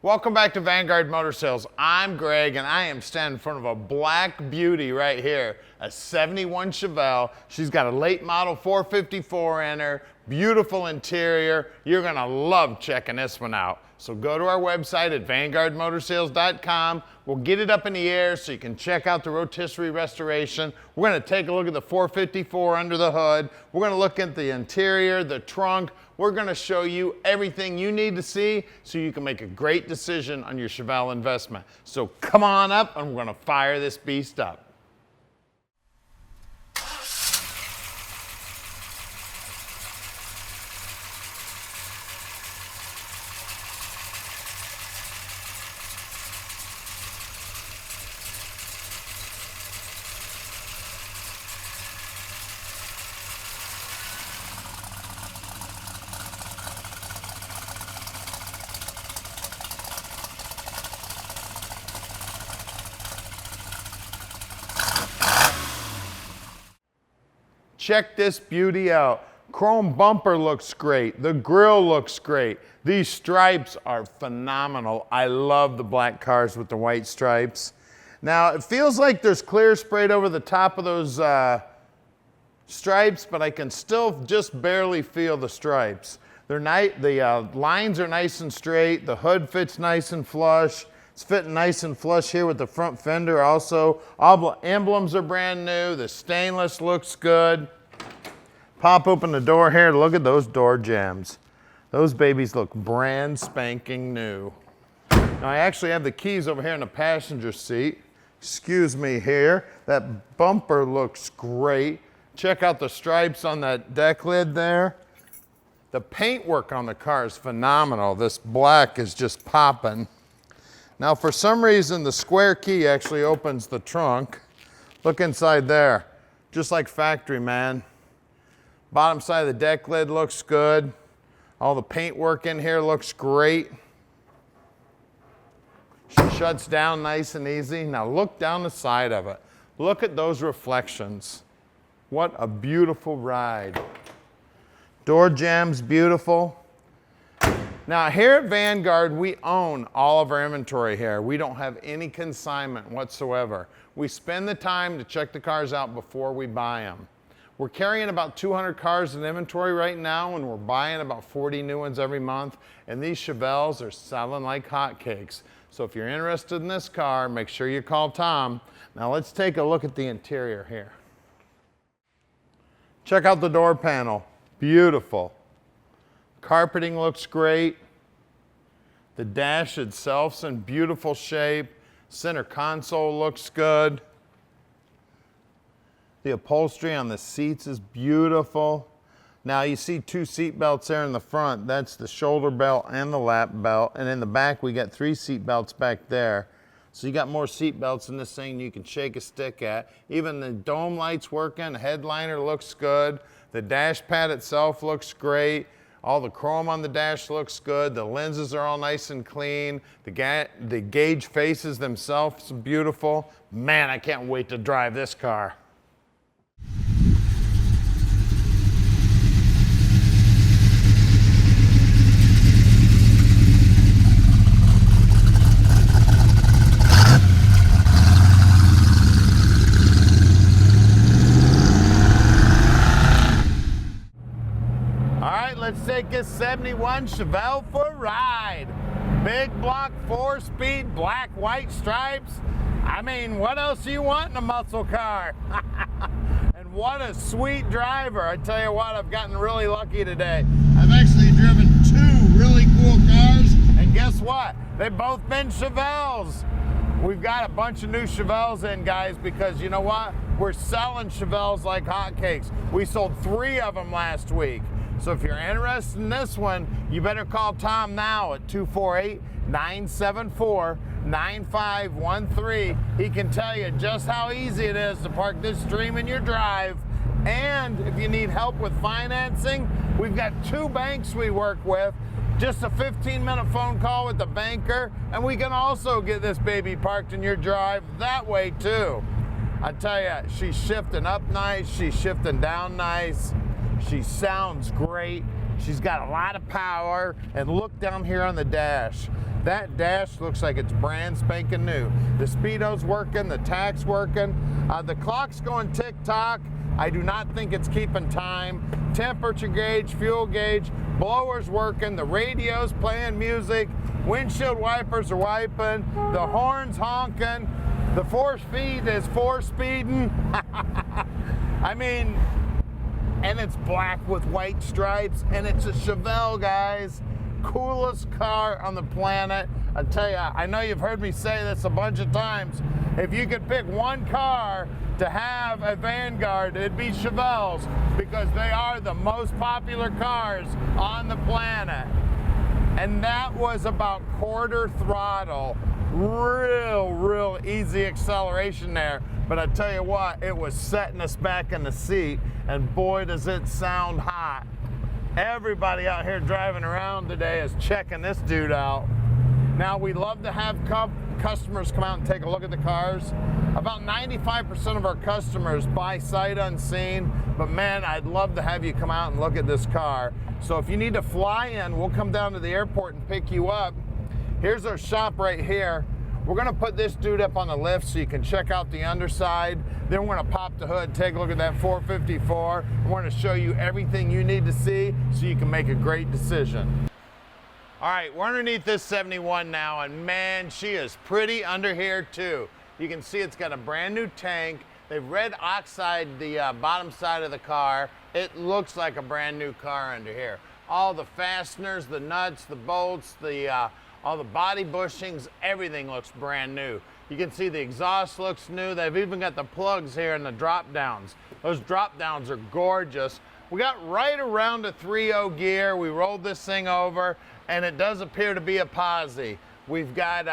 Welcome back to Vanguard Motor Sales. I'm Greg and I am standing in front of a black beauty right here, a 71 Chevelle. She's got a late model 454 in her, beautiful interior. You're gonna love checking this one out. So go to our website at vanguardmotorsales.com. We'll get it up in the air so you can check out the rotisserie restoration. We're gonna take a look at the 454 under the hood. We're gonna look at the interior, the trunk. We're gonna show you everything you need to see so you can make a great decision on your Chevelle investment. So come on up and we're gonna fire this beast up. Check this beauty out. Chrome bumper looks great. The grille looks great. These stripes are phenomenal. I love the black cars with the white stripes. Now, it feels like there's clear sprayed over the top of those stripes, but I can still just barely feel the stripes. They're the lines are nice and straight. The hood fits nice and flush. It's fitting nice and flush here with the front fender also. All the emblems are brand new. The stainless looks good. Pop open the door here. Look at those door jambs. Those babies look brand spanking new. Now I actually have the keys over here in the passenger seat. Excuse me here. That bumper looks great. Check out the stripes on that deck lid there. The paintwork on the car is phenomenal. This black is just popping. Now for some reason the square key actually opens the trunk. Look inside there, just like factory, man. Bottom side of the deck lid looks good. All the paintwork in here looks great. She shuts down nice and easy. Now look down the side of it. Look at those reflections. What a beautiful ride. Door jamb's beautiful. Now here at Vanguard, we own all of our inventory here. We don't have any consignment whatsoever. We spend the time to check the cars out before we buy them. We're carrying about 200 cars in inventory right now, and we're buying about 40 new ones every month. And these Chevelles are selling like hotcakes. So if you're interested in this car, make sure you call Tom. Now let's take a look at the interior here. Check out the door panel. Beautiful. Carpeting looks great. The dash itself's in beautiful shape. Center console looks good. The upholstery on the seats is beautiful. Now you see two seat belts there in the front. That's the shoulder belt and the lap belt. And in the back we got 3 seat belts back there. So you got more seat belts in this thing you can shake a stick at. Even the dome lights working, the headliner looks good. The dash pad itself looks great. All the chrome on the dash looks good. The lenses are all nice and clean. The gauge faces themselves are beautiful. Man, I can't wait to drive this car. Let's take this 71 Chevelle for a ride. Big block, 4-speed, black, white stripes. I mean, what else do you want in a muscle car? And what a sweet driver. I tell you what, I've gotten really lucky today. I've actually driven 2 really cool cars. And guess what? They've both been Chevelles. We've got a bunch of new Chevelles in, guys, because you know what? We're selling Chevelles like hotcakes. We sold 3 of them last week. So if you're interested in this one, you better call Tom now at 248-974-9513. He can tell you just how easy it is to park this dream in your drive. And if you need help with financing, we've got 2 banks we work with. Just a 15-minute phone call with the banker, and we can also get this baby parked in your drive that way too. I tell you, she's shifting up nice, she's shifting down nice. She sounds great. She's got a lot of power. And look down here on the dash. That dash looks like it's brand spanking new. The speedo's working, the tach's working. The clock's going tick-tock. I do not think it's keeping time. Temperature gauge, fuel gauge, blower's working, the radio's playing music, windshield wipers are wiping, the horn's honking, the force feed is four-speeding. I mean, and it's black with white stripes, and it's a Chevelle, guys. Coolest car on the planet. I tell you, I know you've heard me say this a bunch of times. If you could pick one car to have a Vanguard, it'd be Chevelle's, because they are the most popular cars on the planet. And that was about quarter throttle. Real easy acceleration there. But I tell you what, it was setting us back in the seat, and boy does it sound hot. Everybody out here driving around today is checking this dude out. Now, we love to have customers come out and take a look at the cars. About 95% of our customers buy sight unseen, but man, I'd love to have you come out and look at this car. So if you need to fly in, we'll come down to the airport and pick you up. Here's our shop right here. We're gonna put this dude up on the lift so you can check out the underside. Then we're gonna pop the hood, take a look at that 454. We're gonna show you everything you need to see so you can make a great decision. All right, we're underneath this 71 now, and man, she is pretty under here too. You can see it's got a brand new tank. They've red oxide the bottom side of the car. It looks like a brand new car under here. All the fasteners, the nuts, the bolts, all the body bushings, everything looks brand new. You can see the exhaust looks new. They've even got the plugs here and the drop downs. Those drop downs are gorgeous. We got right around a 3.0 gear. We rolled this thing over, and it does appear to be a Posi. We've got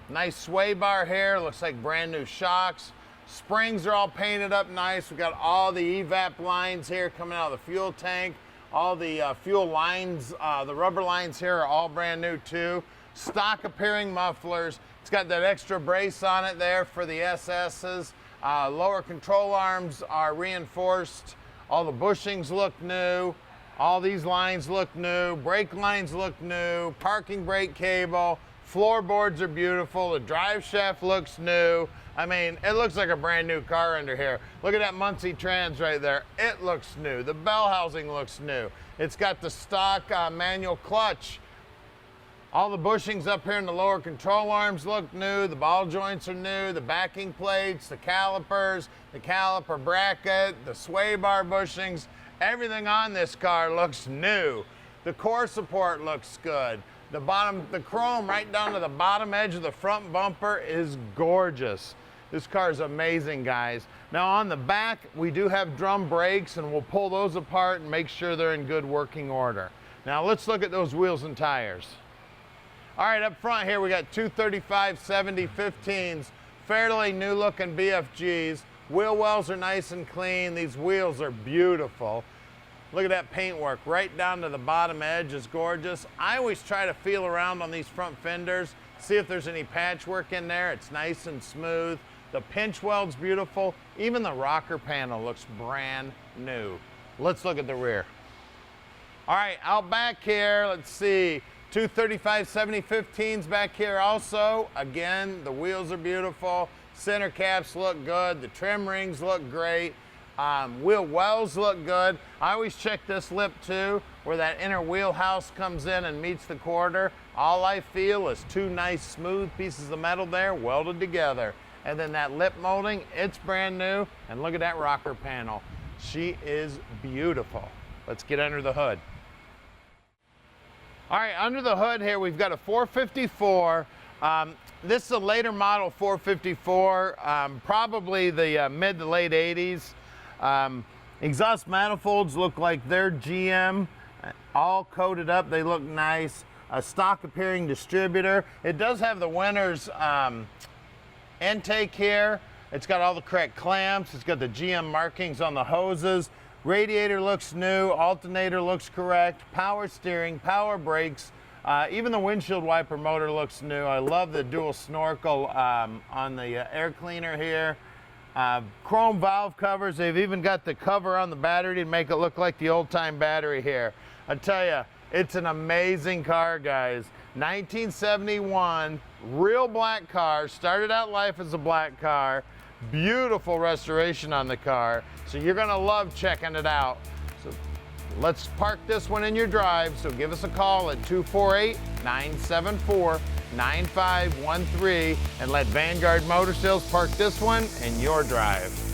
nice sway bar here. Looks like brand new shocks. Springs are all painted up nice. We've got all the evap lines here coming out of the fuel tank. All the fuel lines, the rubber lines here are all brand new too. Stock appearing mufflers. It's got that extra brace on it there for the SS's. Lower control arms are reinforced. All the bushings look new. All these lines look new. Brake lines look new. Parking brake cable. Floorboards are beautiful. The drive shaft looks new. I mean, it looks like a brand new car under here. Look at that Muncie trans right there. It looks new. The bell housing looks new. It's got the stock manual clutch. All the bushings up here in the lower control arms look new. The ball joints are new. The backing plates, the calipers, the caliper bracket, the sway bar bushings. Everything on this car looks new. The core support looks good. The chrome right down to the bottom edge of the front bumper is gorgeous. This car is amazing, guys. Now on the back, we do have drum brakes, and we'll pull those apart and make sure they're in good working order. Now let's look at those wheels and tires. All right, up front here, we got 235/70/15s, fairly new looking BFGs. Wheel wells are nice and clean. These wheels are beautiful. Look at that paintwork right down to the bottom edge is gorgeous. I always try to feel around on these front fenders, see if there's any patchwork in there. It's nice and smooth. The pinch weld's beautiful. Even the rocker panel looks brand new. Let's look at the rear. All right, out back here, let's see. 235/70/15s back here also. Again, the wheels are beautiful. Center caps look good. The trim rings look great. Wheel wells look good. I always check this lip too, where that inner wheelhouse comes in and meets the quarter. All I feel is two nice smooth pieces of metal there welded together. And then that lip molding, it's brand new. And look at that rocker panel. She is beautiful. Let's get under the hood. All right, under the hood here, we've got a 454. This is a later model 454, probably the mid to late 80s. Exhaust manifolds look like they're GM, all coated up. They look nice. A stock appearing distributor. It does have the winner's intake here. It's got all the correct clamps. It's got the GM markings on the hoses. Radiator looks new. Alternator looks correct. Power steering, power brakes. Even the windshield wiper motor looks new. I love the dual snorkel on the air cleaner here. Chrome valve covers. They've even got the cover on the battery to make it look like the old time battery here. I tell you, It's an amazing car, guys. 1971, real black car. Started out life as a black car. Beautiful restoration on the car. So you're gonna love checking it out. So let's park this one in your drive. So give us a call at 248-974-9513 and let Vanguard Motor Sales park this one in your drive.